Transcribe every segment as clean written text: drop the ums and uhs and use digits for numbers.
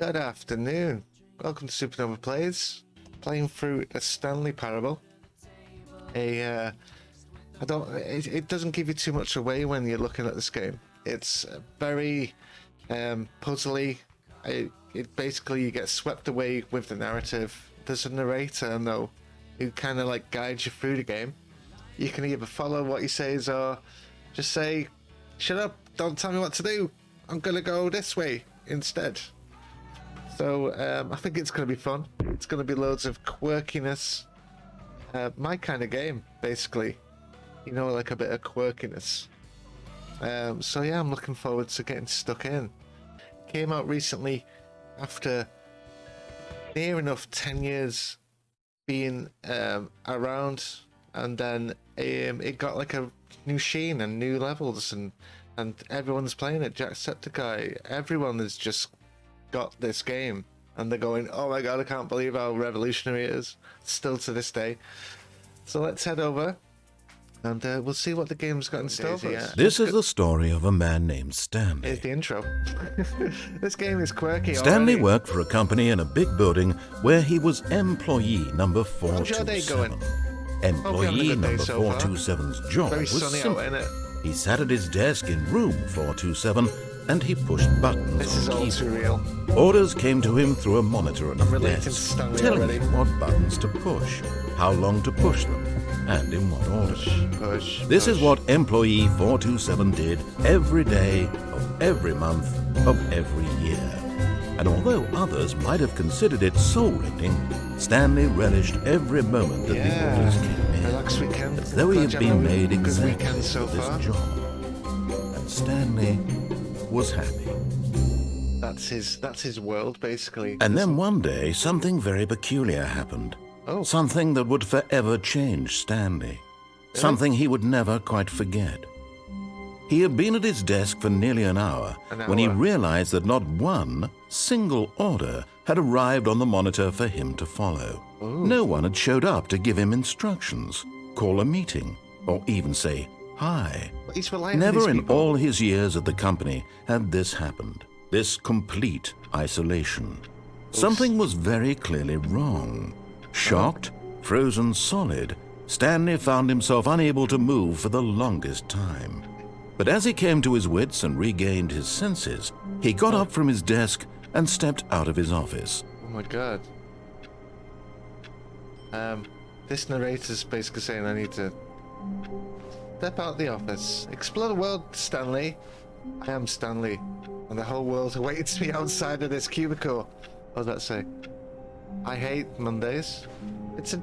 Good afternoon. Welcome to Supernova Plays. Playing through a Stanley Parable. It doesn't give you too much away when you're looking at this game. It's very puzzly. It basically, you get swept away with the narrative. There's a narrator though who kind of like guides you through the game. You can either follow what he says or just say, "Shut up! Don't tell me what to do. I'm gonna go this way instead." So I think it's going to be fun. It's going to be loads of quirkiness. My kind of game, basically. You know, like a bit of quirkiness. So yeah, I'm looking forward to getting stuck in. Came out recently after near enough 10 years being around, and then it got like a new sheen and new levels, and everyone's playing it. Jacksepticeye, everyone has just got this game, and they're going, "Oh my god, I can't believe how revolutionary it is," still to this day. So let's head over and we'll see what the game's got in store for us. This is the story of a man named Stanley. Here's the intro. This game is quirky. Stanley already. worked for a company in a big building where he was employee number 427. Employee number 427's job Very was sunny simple. out, innit? He sat at his desk in room 427 and he pushed buttons This is on all the too keyboard. real. Orders came to him through a monitor on his relating to desk, Stanley telling already. him what buttons to push, how long to push them, and in what order. Push. This is what employee 427 did every day of every month of every year. And although others might have considered it soul-rending, Stanley relished every moment that the orders came in, Relax weekend. as though he had been made Good exactly weekend so for this far. job. And Stanley was happy. That's his world, basically. And then one day, something very peculiar happened. Oh. Something that would forever change Stanley. Something he would never quite forget. He had been at his desk for nearly an hour when he realized that not one single order had arrived on the monitor for him to follow. Ooh. No one had showed up to give him instructions, call a meeting, or even say hi. He's relying on Never these in people. all his years at the company had this happened. This complete isolation. Something was very clearly wrong. Shocked, frozen solid, Stanley found himself unable to move for the longest time. But as he came to his wits and regained his senses, he got up from his desk and stepped out of his office. Oh my god. This narrator's basically saying I need to step out of the office. Explore the world, Stanley. I am Stanley, and the whole world awaits me outside of this cubicle. What does that say? I hate Mondays. It's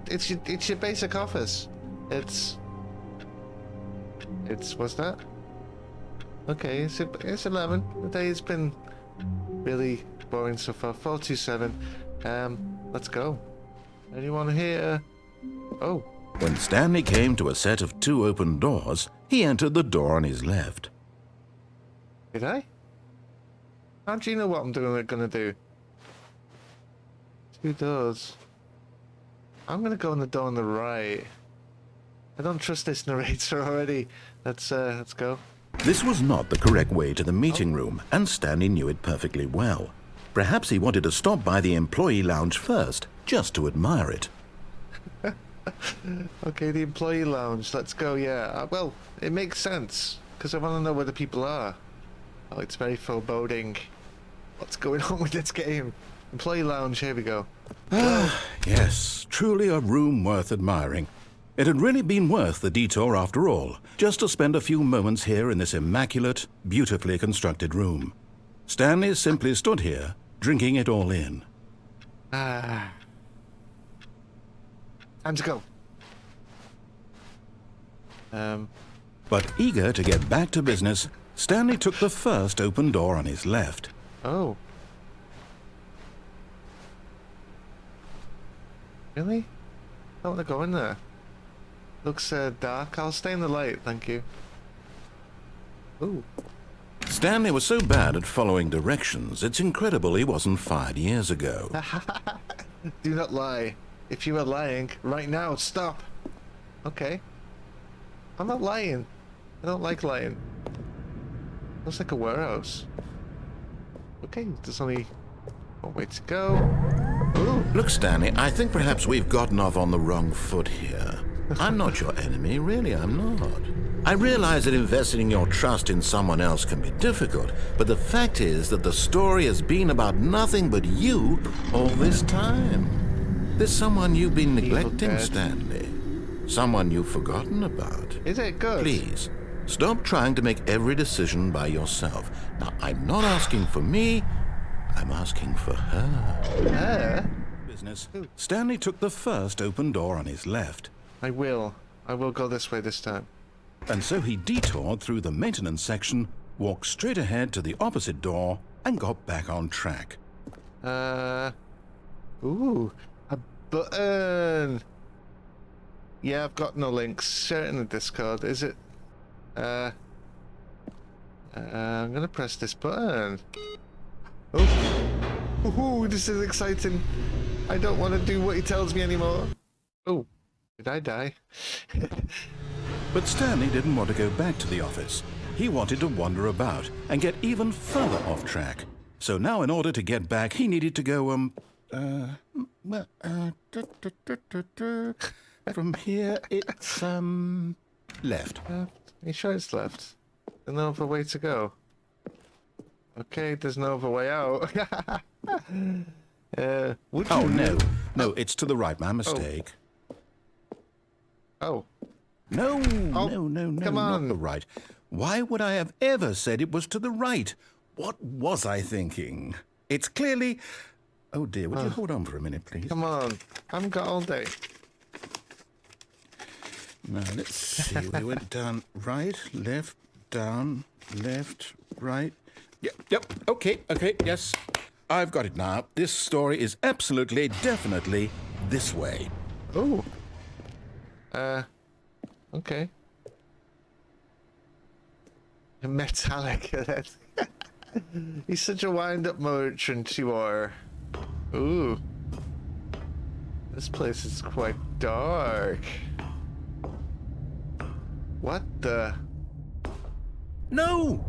your basic office. It's what's that? Okay, it's 11. The day has been really boring so far. 427. Let's go. Anyone here? Oh. When Stanley came to a set of 2 open doors, he entered the door on his left. Did I? How do you know what I'm gonna do? 2 doors. I'm gonna go on the door on the right. I don't trust this narrator already. Let's go. This was not the correct way to the meeting room, and Stanley knew it perfectly well. Perhaps he wanted to stop by the employee lounge first, just to admire it. Okay, the employee lounge. Let's go. Yeah. Well, it makes sense because I want to know where the people are. Oh, it's very foreboding. What's going on with this game? Employee lounge. Here we go. Yes, truly a room worth admiring. It had really been worth the detour after all, just to spend a few moments here in this immaculate, beautifully constructed room. Stanley simply stood here, drinking it all in. Time to go. But eager to get back to business, Stanley took the first open door on his left. Oh. Really? I don't want to go in there. Looks dark. I'll stay in the light, thank you. Ooh. Stanley was so bad at following directions, it's incredible he wasn't fired years ago. Do not lie. If you are lying, right now, stop. Okay. I'm not lying. I don't like lying. Looks like a warehouse. Okay, there's only One way to go. Ooh. Look, Stanley, I think perhaps we've gotten off on the wrong foot here. I'm not your enemy, really, I'm not. I realize that investing your trust in someone else can be difficult, but the fact is that the story has been about nothing but you all this time. There's someone you've been neglecting, Stanley. Someone you've forgotten about. Is it good? Please, stop trying to make every decision by yourself. Now, I'm not asking for me, I'm asking for her. Her? Business. Stanley took the first open door on his left. I will go this way this time. And so he detoured through the maintenance section, walked straight ahead to the opposite door, and got back on track. Ooh, a button. Yeah, I've got no links. Share it in the Discord. Is it? I'm gonna press this button. Oh, ooh, this is exciting. I don't want to do what he tells me anymore. Oh, did I die? But Stanley didn't want to go back to the office. He wanted to wander about and get even further off track. So now in order to get back, he needed to go, from here it's, left. Are you sure it's left? There's no other way to go. Okay, there's no other way out. Oh, no, it's to the right, my mistake. Oh. No, Oh, no, come on. not the right. Why would I have ever said it was to the right? What was I thinking? It's clearly... Oh dear, would you hold on for a minute, please? Come on. I haven't got all day. Now, let's see. We went down right, left, down, left, right. Yep, okay, yes. I've got it now. This story is absolutely, definitely this way. Oh. Okay. Metallic. He's such a wind-up merchant, you are. Ooh. This place is quite dark. What the? No.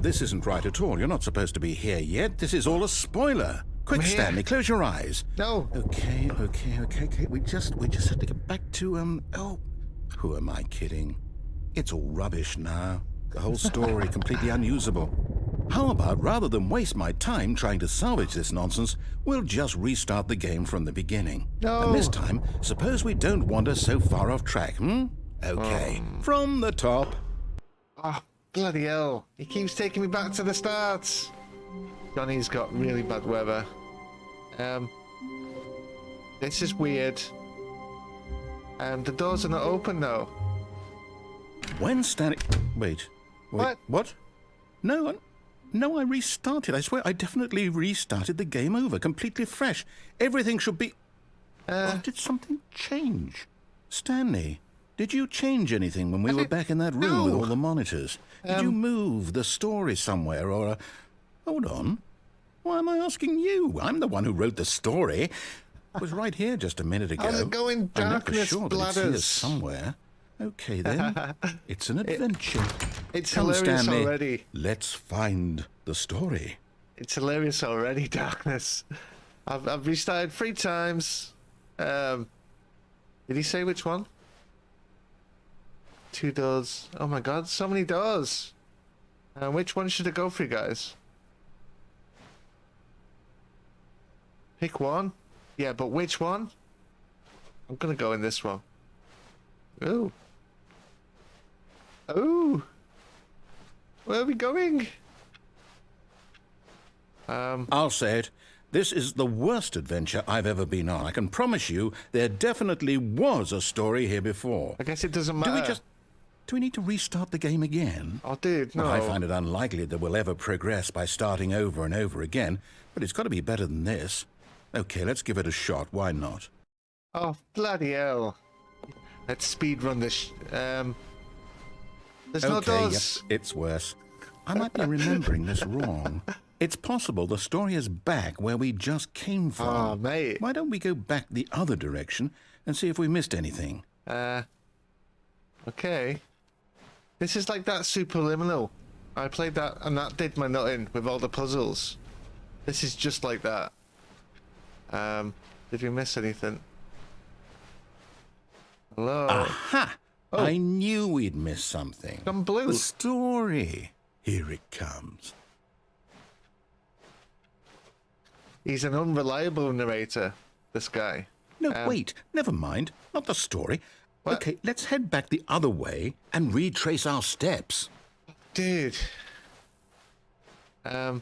This isn't right at all. You're not supposed to be here yet. This is all a spoiler. Quick, Stanley, close your eyes. No. Okay. We just have to get back to, oh, who am I kidding? It's all rubbish now. The whole story completely unusable. How about, rather than waste my time trying to salvage this nonsense, we'll just restart the game from the beginning. No. And this time, suppose we don't wander so far off track, Okay, from the top. Oh, bloody hell. He keeps taking me back to the start. Johnny's got really bad weather. This is weird. The doors are not open though. When Stanley... Wait. What? No, I restarted. I swear, I definitely restarted the game over, completely fresh. Everything should be... Or did something change? Stanley, did you change anything when we were back in that room with all the monitors? Did you move the story somewhere, or... Hold on. Why am I asking you? I'm the one who wrote the story. It was right here just a minute ago. How's it going, darkness I'm never sure that it's here somewhere. Okay, then. It's an adventure. It's Come, hilarious Stanley. already. Let's find the story. It's hilarious already, darkness. I've restarted 3 times. Did he say which one? 2 doors. Oh my god, so many doors. Which one should I go for, guys? Pick one? Yeah, but which one? I'm gonna go in this one. Ooh. Ooh. Where are we going? I'll say it. This is the worst adventure I've ever been on. I can promise you there definitely was a story here before. I guess it doesn't matter. Do we need to restart the game again? Oh, dude, no. Well, I find it unlikely that we'll ever progress by starting over and over again, but it's got to be better than this. Okay, let's give it a shot. Why not? Oh, bloody hell. Let's speedrun this. There's no doors. Yep, it's worse. I might be remembering this wrong. It's possible the story is back where we just came from. Oh, mate. Why don't we go back the other direction and see if we missed anything? Okay. This is like that Superliminal. I played that and that did my nut in with all the puzzles. This is just like that. Did we miss anything? Hello? Aha! Oh. I knew we'd miss something. Some blue. The story. Here it comes. He's an unreliable narrator, this guy. No, wait. Never mind. Not the story. What? Okay, let's head back the other way and retrace our steps. Dude. Oh.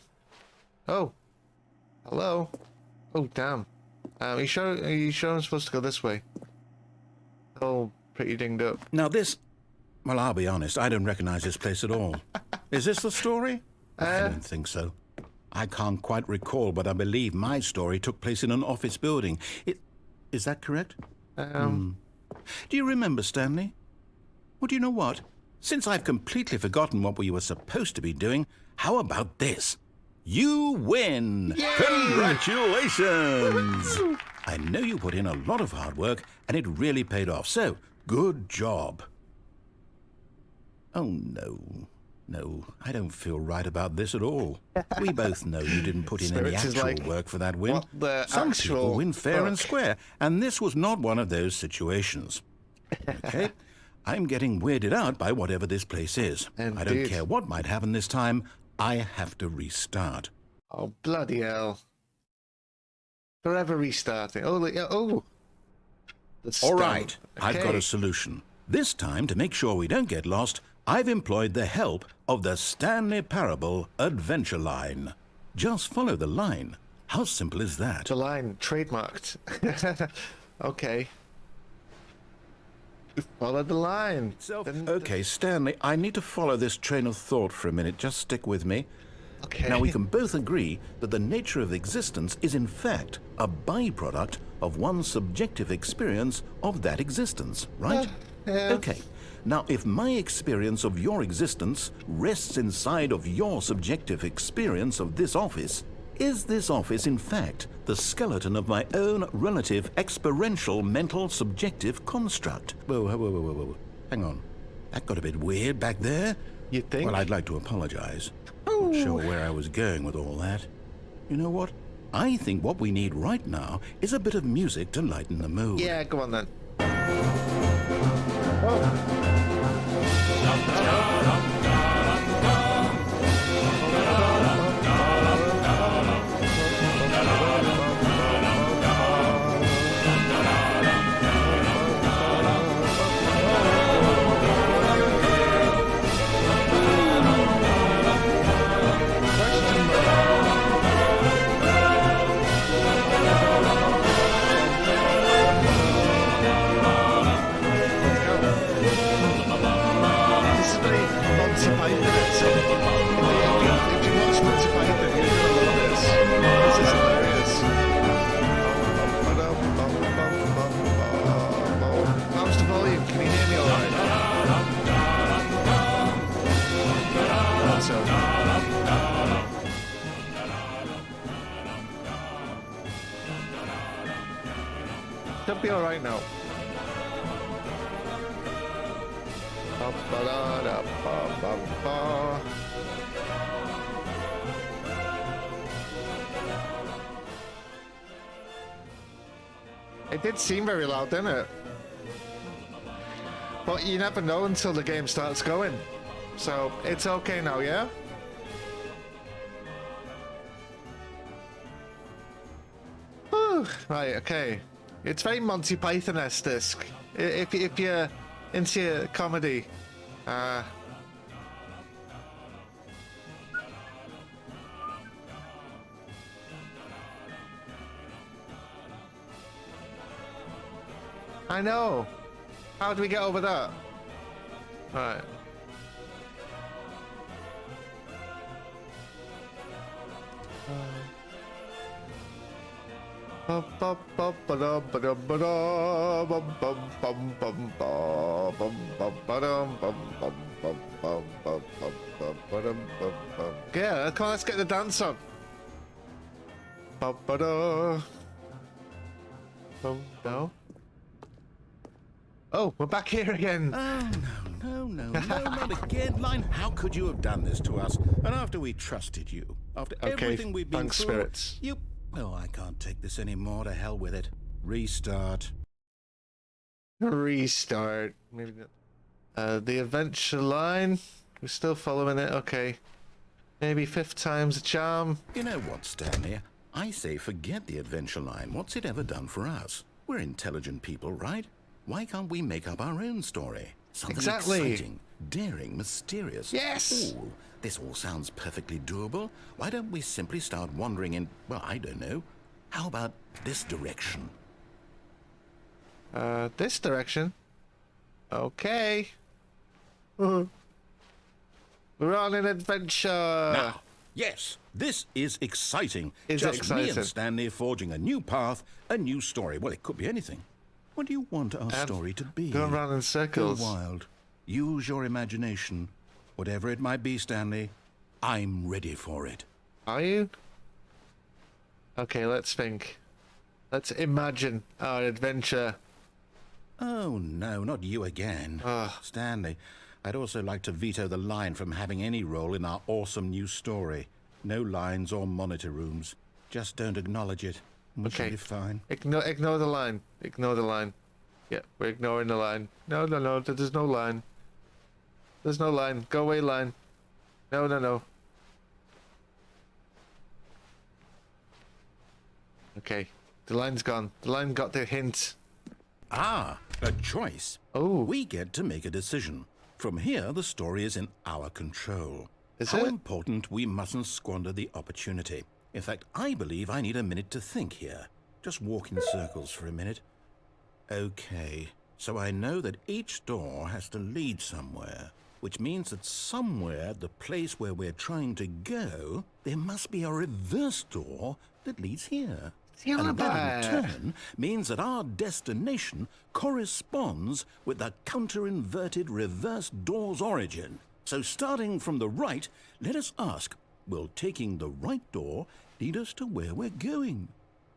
Hello? Oh, damn. You sure I'm supposed to go this way? Oh, pretty dinged up. Now this... Well, I'll be honest. I don't recognize this place at all. Is this the story? I don't think so. I can't quite recall, but I believe my story took place in an office building. Is that correct? Do you remember, Stanley? Well, do you know what? Since I've completely forgotten what we were supposed to be doing, how about this? You win! Yay! Congratulations! I know you put in a lot of hard work, and it really paid off, so good job. Oh, no. No, I don't feel right about this at all. We both know you didn't put in any actual work for that win. Some people win fair and square, and this was not one of those situations. Okay? I'm getting weirded out by whatever this place is. Indeed. I don't care what might happen this time. I have to restart. Oh, bloody hell. Forever restarting. Oh, oh. All right, okay. I've got a solution. This time, to make sure we don't get lost, I've employed the help of the Stanley Parable Adventure Line. Just follow the line. How simple is that? The line, trademarked. Okay. Follow the line. Okay, Stanley, I need to follow this train of thought for a minute. Just stick with me. Okay. Now, we can both agree that the nature of existence is, in fact, a byproduct of one's subjective experience of that existence, right? Yeah. Okay. Now, if my experience of your existence rests inside of your subjective experience of this office, is this office, in fact, the skeleton of my own relative experiential mental subjective construct? Whoa. Hang on. That got a bit weird back there. You think? Well, I'd like to apologize. Not sure where I was going with all that. You know what? I think what we need right now is a bit of music to lighten the mood. Yeah, go on then. Should be all right now. It did seem very loud, didn't it? But you never know until the game starts going. So it's okay now, yeah? Whew. Right, okay. It's very Monty Python-esque, this. If you're into comedy, I know. How do we get over that? Alright. Yeah, come on, let's get the dance on. No? Oh, we're back here again. Oh, No, not again, Line. How could you have done this to us? And after we trusted you, after everything we've been thanks, through, spirits. you... Oh, I can't take this anymore. To hell with it. Restart. Restart. Maybe not. The adventure line. We're still following it. Okay. Maybe 5th time's a charm. You know what, Stanley? I say forget the adventure line. What's it ever done for us? We're intelligent people, right? Why can't we make up our own story? Something exciting, daring, mysterious. Yes! Ooh, this all sounds perfectly doable. Why don't we simply start wandering in, well, I don't know. How about this direction? This direction? Okay. We're on an adventure! Now, yes, this is exciting. Is Just exciting. me and Stanley forging a new path, a new story. Well, it could be anything. What do you want our story to be? Going round in circles. Go wild. Use your imagination. Whatever it might be, Stanley, I'm ready for it. Are you? Okay, let's think. Let's imagine our adventure. Oh, no, not you again. Stanley, I'd also like to veto the line from having any role in our awesome new story. No lines or monitor rooms. Just don't acknowledge it. Okay. Be fine. Ignore the line. Ignore the line. Yeah, we're ignoring the line. No, there's no line. There's no line. Go away, line. No. Okay, the line's gone. The line got the hint. Ah, a choice. Oh. We get to make a decision. From here, the story is in our control. Is How it? important we mustn't squander the opportunity. In fact, I believe I need a minute to think here. Just walk in circles for a minute. Okay, so I know that each door has to lead somewhere, which means that somewhere at the place where we're trying to go, there must be a reverse door that leads here. Yeah, And that in but- turn means that our destination corresponds with the counter-inverted reverse door's origin. So starting from the right, let us ask, will taking the right door lead us to where we're going?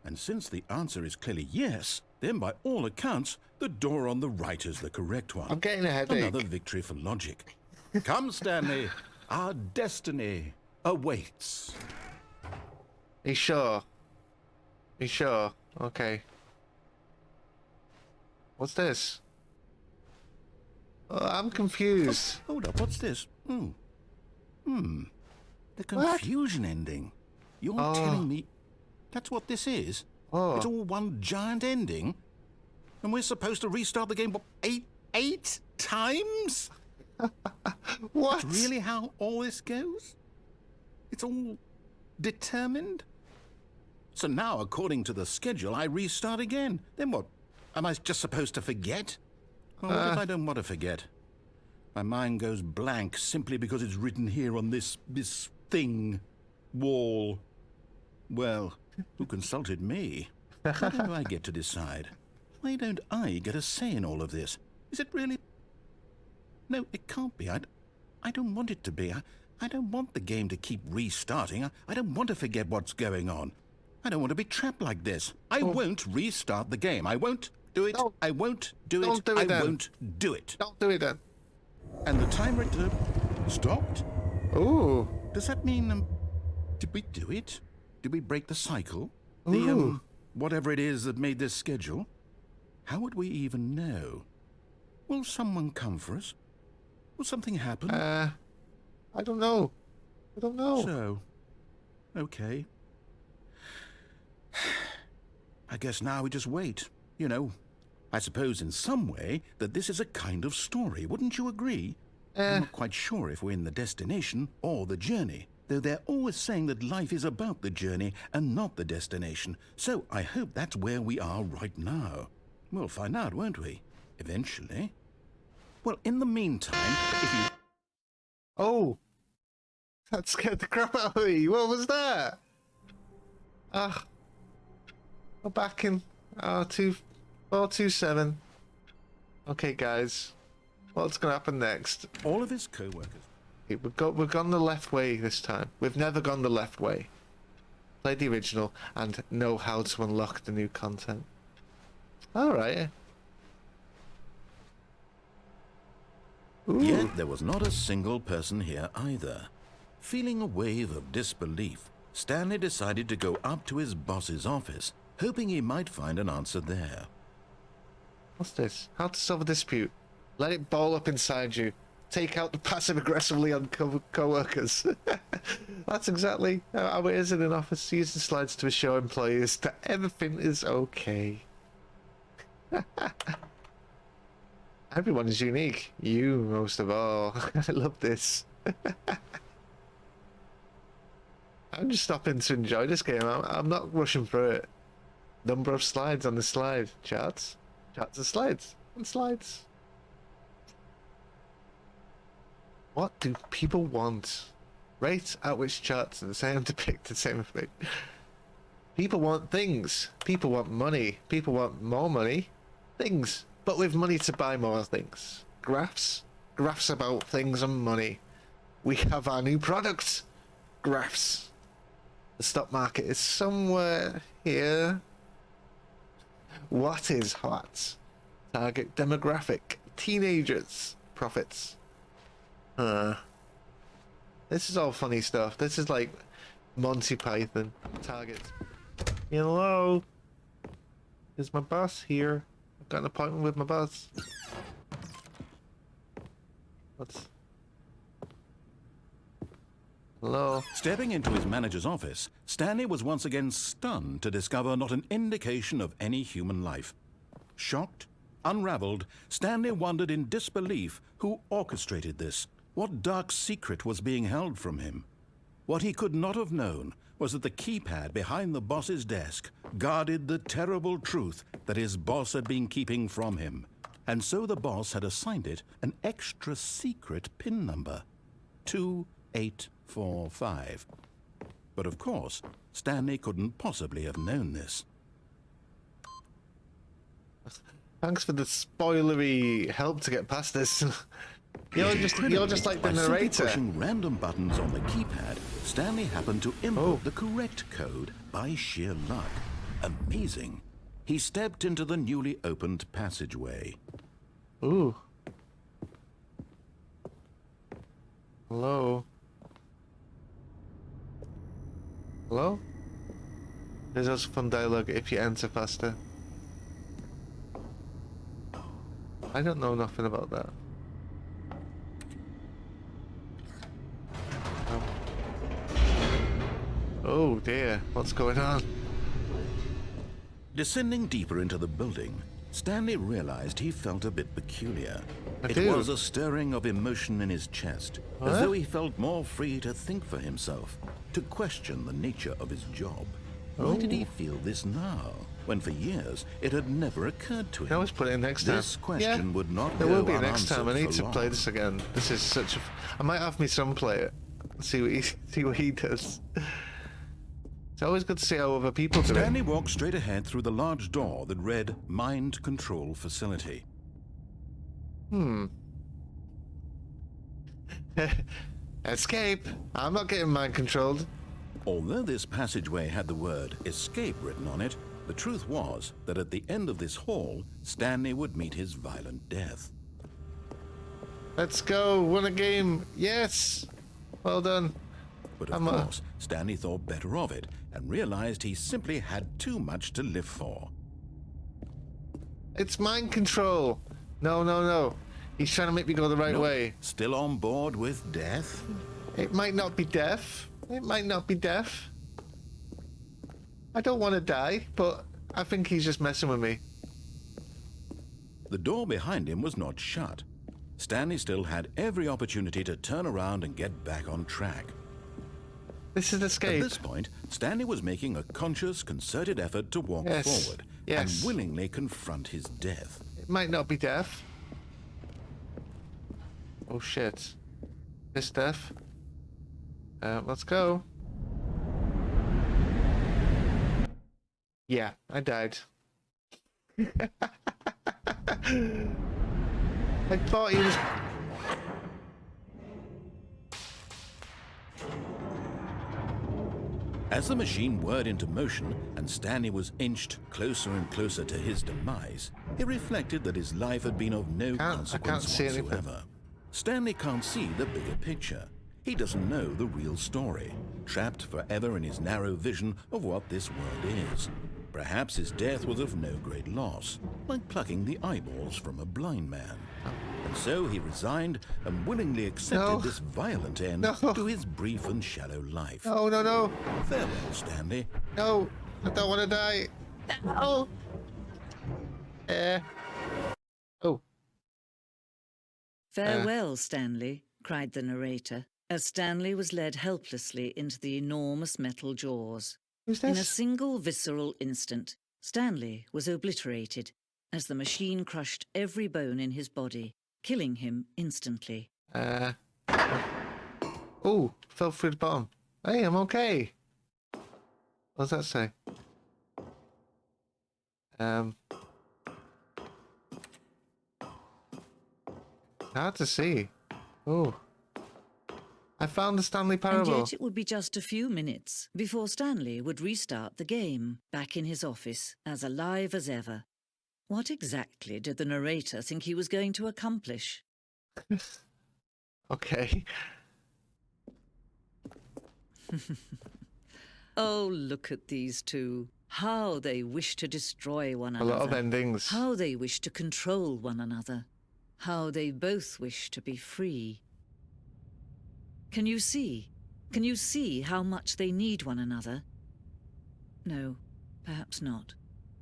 And since the answer is clearly yes, then by all accounts, the door on the right is the correct one. I'm getting a headache. Another victory for logic. Come, Stanley, our destiny awaits. Are you sure? Are you sure? Okay. What's this? Oh, I'm confused. Hold up, what's this? The confusion ending. You're telling me that's what this is? Oh. It's all one giant ending? And we're supposed to restart the game, what, eight times? What? That's really how all this goes? It's all determined? So now, according to the schedule, I restart again. Then what? Am I just supposed to forget? Well, what if I don't want to forget? My mind goes blank simply because it's written here on this thing, wall. Well, who consulted me? Why do I get to decide? Why don't I get a say in all of this? Is it really? No, it can't be. I don't want it to be. I don't want the game to keep restarting. I don't want to forget what's going on. I don't want to be trapped like this. I won't restart the game. I won't do it. Don't- I won't do it. don't do it I then. won't do it. Don't do it then. And the timer stopped? Ooh. Does that mean, did we do it? Did we break the cycle? Ooh. Whatever it is that made this schedule? How would we even know? Will someone come for us? Will something happen? I don't know. I don't know. So, okay. I guess now we just wait. You know, I suppose in some way that this is a kind of story. Wouldn't you agree? I'm not quite sure if we're in the destination or the journey, though they're always saying that life is about the journey and not the destination. So I hope that's where we are right now. We'll find out, won't we? Eventually. Well, in the meantime, if you... Oh. That scared the crap out of me. What was that? We're back in 427. Okay, guys. What's going to happen next? All of his co-workers... Okay, we've gone the left way this time. We've never gone the left way. Play the original and know how to unlock the new content. Alright. Ooh. Yet there was not a single person here either. Feeling a wave of disbelief, Stanley decided to go up to his boss's office, hoping he might find an answer there. What's this? How to solve a dispute. Let it ball up inside you. Take out the passive-aggressively on co-workers. That's exactly how it is in an office. Use the slides to assure employees that everything is okay. Everyone is unique. You most of all. I love this. I'm just stopping to enjoy this game. I'm not rushing through it. Number of slides on the slide. Charts. Charts of slides. And slides. What do people want? Rate at which charts are the same depict the same thing. People want things. People want money. People want more money. Things. But with money to buy more things. Graphs. Graphs about things and money. We have our new product. Graphs. The stock market is somewhere here. What is hot? Target demographic. Teenagers. Profits. This is all funny stuff. This is like Monty Python. Target. Hello. Is my boss here? I've got an appointment with my boss. What's... Hello? Stepping into his manager's office, Stanley was once again stunned to discover not an indication of any human life. Shocked, unraveled, Stanley wondered in disbelief who orchestrated this. What dark secret was being held from him? What he could not have known was that the keypad behind the boss's desk guarded the terrible truth that his boss had been keeping from him. And so the boss had assigned it an extra secret PIN number, 2845. But of course, Stanley couldn't possibly have known this. Thanks for the spoilery help to get past this. You're just like the narrator. By pushing random buttons on the keypad, Stanley happened to input the correct code by sheer luck. Amazing. He stepped into the newly opened passageway. Ooh. Hello? Hello? There's also fun dialogue if you enter faster. I don't know nothing about that. Oh dear, what's going on? Descending deeper into the building, Stanley realized he felt a bit peculiar. It do. was a stirring of emotion in his chest, as though he felt more free to think for himself, to question the nature of his job. Why did he feel this now, when for years it had never occurred to him? I always put it in next time. This question would not there go will be next unanswered time. I need for to long. play this again. This is such a... I might have my son play it. See what he does. It's always good to see how other people do it. Stanley walked straight ahead through the large door that read Mind Control Facility. Escape! I'm not getting mind controlled. Although this passageway had the word escape written on it, the truth was that at the end of this hall, Stanley would meet his violent death. Let's go, win a game. Yes! Well done. But of course, Stanley thought better of it and realized he simply had too much to live for. It's mind control. No. He's trying to make me go the right way. Still on board with death? It might not be death. It might not be death. I don't want to die, but I think he's just messing with me. The door behind him was not shut. Stanley still had every opportunity to turn around and get back on track. This is escape. At this point, Stanley was making a conscious, concerted effort to walk forward and willingly confront his death. It might not be death. Oh shit. This death. Let's go. Yeah, I died. I thought he was... As the machine whirred into motion and Stanley was inched closer and closer to his demise, he reflected that his life had been of no consequence see anything. whatsoever. Stanley can't see the bigger picture. He doesn't know the real story, trapped forever in his narrow vision of what this world is. Perhaps his death was of no great loss, like plucking the eyeballs from a blind man. And so he resigned and willingly accepted this violent end to his brief and shallow life. No, no, no. Farewell, Stanley. No, I don't want to die. No. Oh. Farewell, Stanley, cried the narrator, as Stanley was led helplessly into the enormous metal jaws. Who's In a this? single visceral instant, Stanley was obliterated as the machine crushed every bone in his body, killing him instantly. Oh, fell through the bottom. Hey, I'm okay. What does that say? Hard to see. Oh. I found the Stanley And Parable. yet it would be just a few minutes before Stanley would restart the game, back in his office, as alive as ever. What exactly did the narrator think he was going to accomplish? Okay. Oh, look at these two. How they wish to destroy one A another. lot of endings. How they wish to control one another. How they both wish to be free. Can you see? Can you see how much they need one another? No, perhaps not.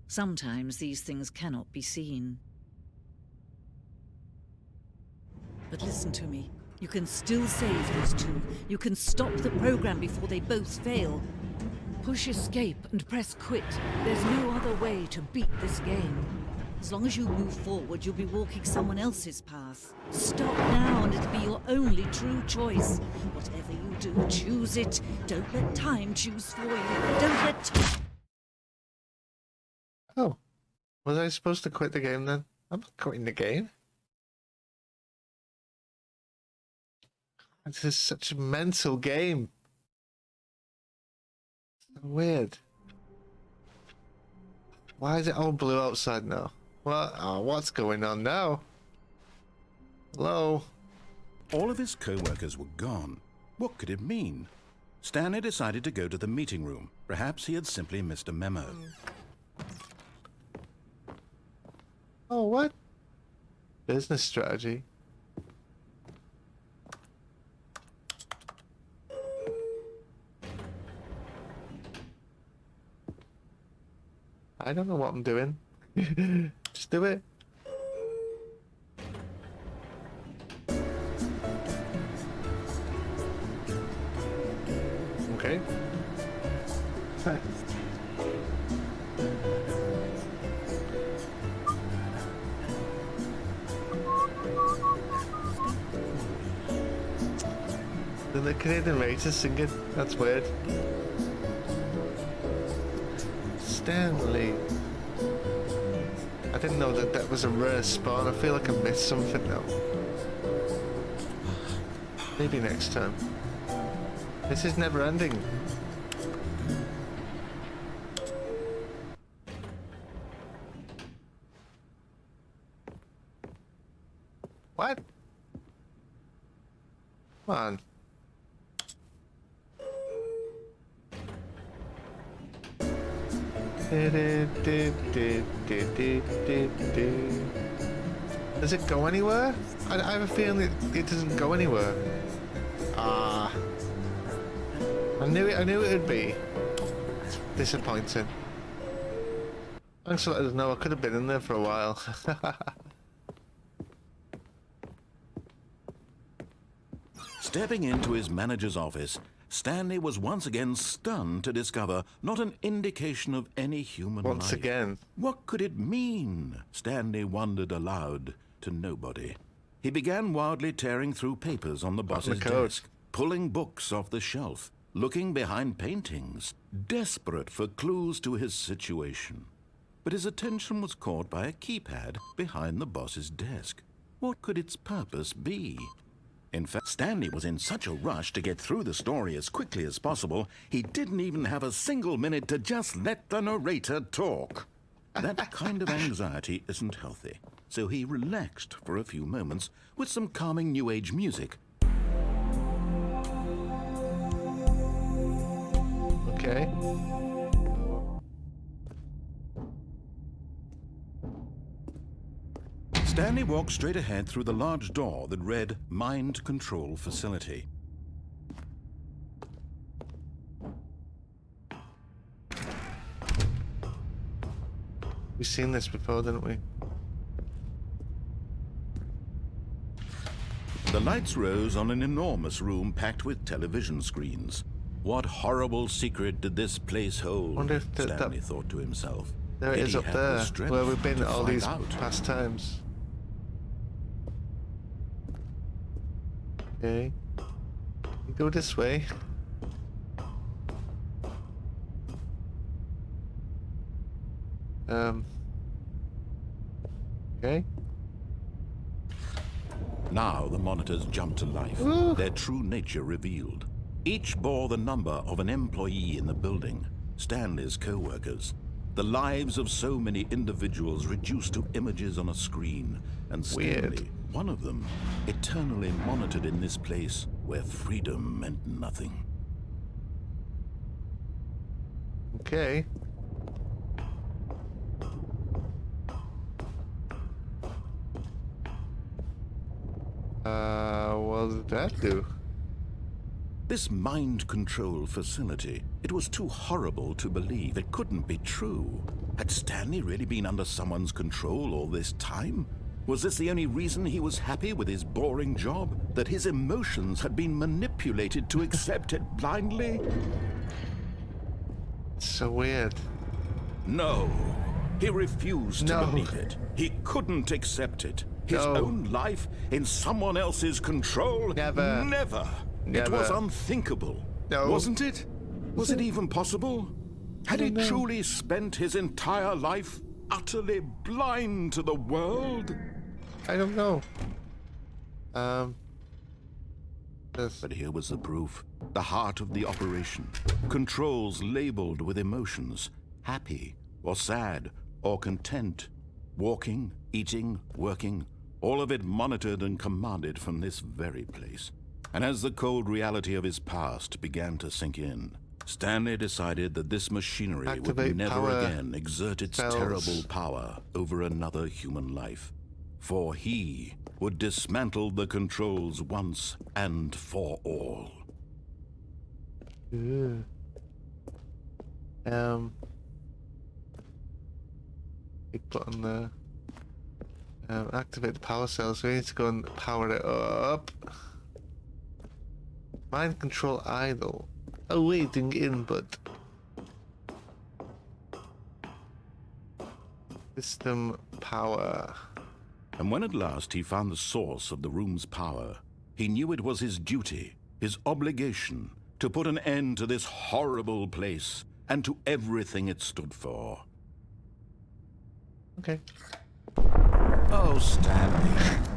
Sometimes these things cannot be seen. But listen to me. You can still save these two. You can stop the program before they both fail. Push escape and press quit. There's no other way to beat this game. As long as you move forward, you'll be walking someone else's path. Stop now and it'll be your only true choice. Whatever you do, choose it. Don't let time choose for you. Don't let... Oh. Was I supposed to quit the game then? I'm not quitting the game. This is such a mental game. So weird. Why is it all blue outside now? What? Oh, what's going on now? Hello? All of his co-workers were gone. What could it mean? Stanley decided to go to the meeting room. Perhaps he had simply missed a memo. Oh, what? Business strategy. I don't know what I'm doing. Just do it. Okay. Then the Canadian racer singing. That's weird. Stanley. I didn't know that that was a rare spawn. I feel like I missed something now. Maybe next time. This is never ending. What? Come on. Does it go anywhere? I have a feeling it doesn't go anywhere. Ah. I knew it would be disappointing. Thanks for letting us know. I could have been in there for a while. Stepping into his manager's office, Stanley was once again stunned to discover not an indication of any human life. Once again. What could it mean? Stanley wondered aloud to nobody. He began wildly tearing through papers on the boss's desk, pulling books off the shelf, looking behind paintings, desperate for clues to his situation. But his attention was caught by a keypad behind the boss's desk. What could its purpose be? In fact, Stanley was in such a rush to get through the story as quickly as possible, he didn't even have a single minute to just let the narrator talk. That kind of anxiety isn't healthy, so he relaxed for a few moments with some calming New Age music. Okay. Stanley walked straight ahead through the large door that read Mind Control Facility. We've seen this before, didn't we? The lights rose on an enormous room packed with television screens. What horrible secret did this place hold? Wonder if Stanley thought to himself. There it Did is he up have the there, strength where we've been to all find these out? past times. Okay. We go this way. Okay. Now the monitors jumped to life, their true nature revealed. Each bore the number of an employee in the building, Stanley's co-workers. The lives of so many individuals reduced to images on a screen, and Stanley, Weird. one of them, eternally monitored in this place where freedom meant nothing. Okay. What did that do? This mind control facility, it was too horrible to believe. It couldn't be true. Had Stanley really been under someone's control all this time? Was this the only reason he was happy with his boring job? That his emotions had been manipulated to accept it blindly? It's so weird. No. He refused to No. believe it. He couldn't accept it. His No. own life in someone else's control? Never. Never. It Never. was unthinkable. No. Wasn't it? Was it even possible? Had he don't know. truly spent his entire life utterly blind to the world? I don't know. This. But here was the proof. The heart of the operation. Controls labeled with emotions. Happy, or sad, or content. Walking, eating, working. All of it monitored and commanded from this very place. And as the cold reality of his past began to sink in, Stanley decided that this machinery Activate would never power again exert its cells. terrible power over another human life. For he would dismantle the controls once and for all. Ew. Big button there. Activate the power cells. We need to go and power it up. Mind control idle. Awaiting input. System power. And when at last he found the source of the room's power, he knew it was his duty, his obligation, to put an end to this horrible place and to everything it stood for. Okay. Oh, Stanley,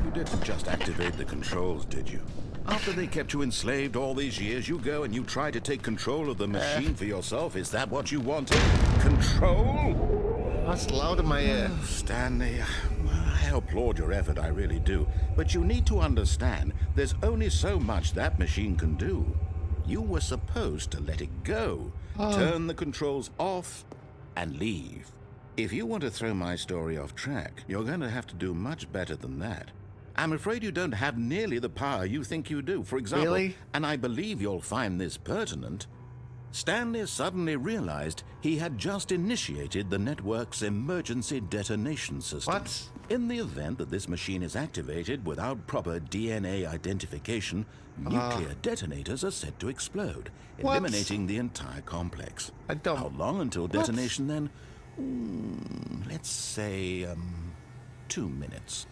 you didn't just activate the controls, did you? After they kept you enslaved all these years, you go and you try to take control of the machine for yourself. Is that what you wanted? Control? That's loud in my ear. Stanley, I applaud your effort, I really do. But you need to understand, there's only so much that machine can do. You were supposed to let it go, turn the controls off, and leave. If you want to throw my story off track, you're going to have to do much better than that. I'm afraid you don't have nearly the power you think you do. For example, Really? and I believe you'll find this pertinent, Stanley suddenly realized he had just initiated the network's emergency detonation system. What? In the event that this machine is activated without proper DNA identification, nuclear detonators are said to explode, What? eliminating the entire complex. I don't- How long until detonation then? Let's say, 2 minutes.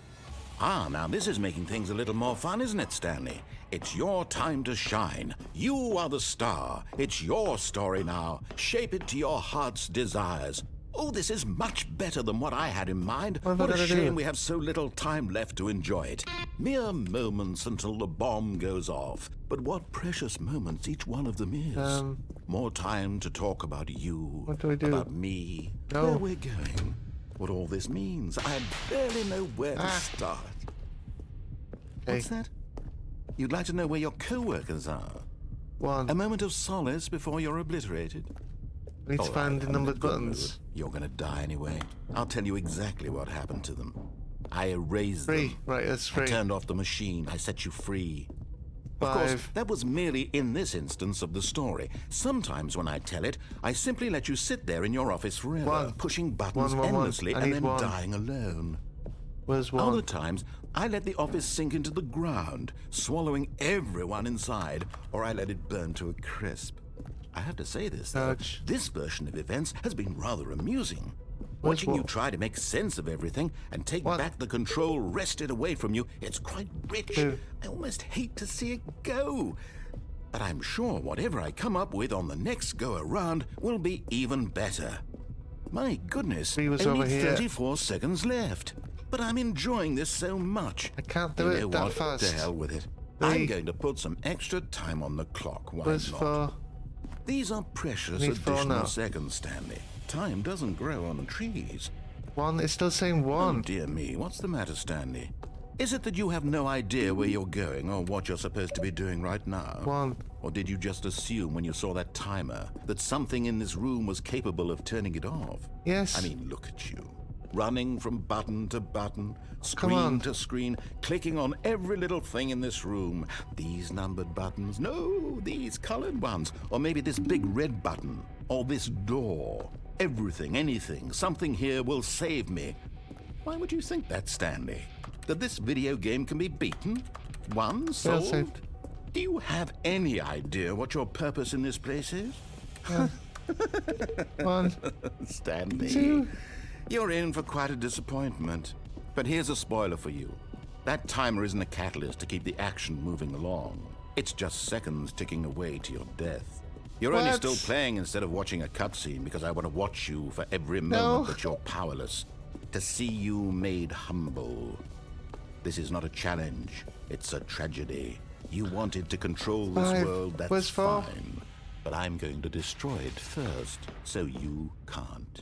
Ah, now this is making things a little more fun, isn't it, Stanley? It's your time to shine. You are the star. It's your story now. Shape it to your heart's desires. Oh, this is much better than what I had in mind. What have I What a gotta shame do? we have so little time left to enjoy it. Mere moments until the bomb goes off. But what precious moments each one of them is. More time to talk about you, What do I do? about me, No. where we're going. what all this means. I barely know where to start. What's that? You'd like to know where your co-workers are? One. A moment of solace before you're obliterated? We need to All find right, the I'm in a numbered good buttons. mood. You're gonna die anyway. I'll tell you exactly what happened to them. I erased Three. them. Right, that's I three. turned off the machine. I set you free. Of Five. course, that was merely in this instance of the story. Sometimes when I tell it, I simply let you sit there in your office forever, One. pushing buttons One. endlessly I and need then one. dying alone. Where's Other one? times, I let the office sink into the ground, swallowing everyone inside, or I let it burn to a crisp. I have to say this, though. Ouch. This version of events has been rather amusing. Where's Watching you what? try to make sense of everything and take What? back the control wrested away from you, it's quite rich. Who? I almost hate to see it go. But I'm sure whatever I come up with on the next go-around will be even better. My goodness, He was only over here. 34 seconds left. But I'm enjoying this so much. I can't do You it know that what? fast. To hell with it. Three. I'm going to put some extra time on the clock. Why Where's not? four? These are precious Need four additional now. seconds, Stanley. Time doesn't grow on trees. One. It's still saying Oh, one. dear me. What's the matter, Stanley? Is it that you have no idea where you're going or what you're supposed to be doing right now? One. Or did you just assume when you saw that timer that something in this room was capable of turning it off? Yes. I mean, look at you. Running from button to button, Come screen on. to screen, clicking on every little thing in this room. These numbered buttons, no, these colored ones. Or maybe this big red button, or this door. Everything, anything, something here will save me. Why would you think that, Stanley? That this video game can be beaten? Won? Sold? saved. Do you have any idea what your purpose in this place is? One. Stanley, Two. you're in for quite a disappointment. But here's a spoiler for you. That timer isn't a catalyst to keep the action moving along. It's just seconds ticking away to your death. You're only What? still playing instead of watching a cutscene because I want to watch you for every No. moment that you're powerless. To see you made humble. This is not a challenge. It's a tragedy. You wanted to control this Five. world, that's Where's four? fine. But I'm going to destroy it first, so you can't.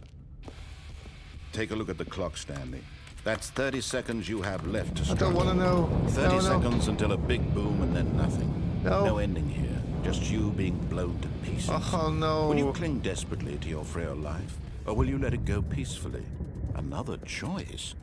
Take a look at the clock, Stanley. That's 30 seconds you have left to I struggle. don't want to know. 30 No. seconds until a big boom and then nothing. No. No ending here. Just you being blown to pieces. Oh no. Will you cling desperately to your frail life? Or will you let it go peacefully? Another choice.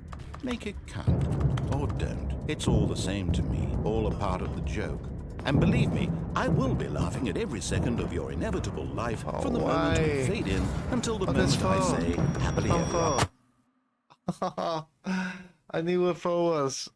Make it count. Or don't. It's all the same to me. All a part of the joke. And believe me, I will be laughing at every second of your inevitable life from the moment we why? fade in until the Oh, there's moment I four. say happily Oh, ever after. four. I knew where four was.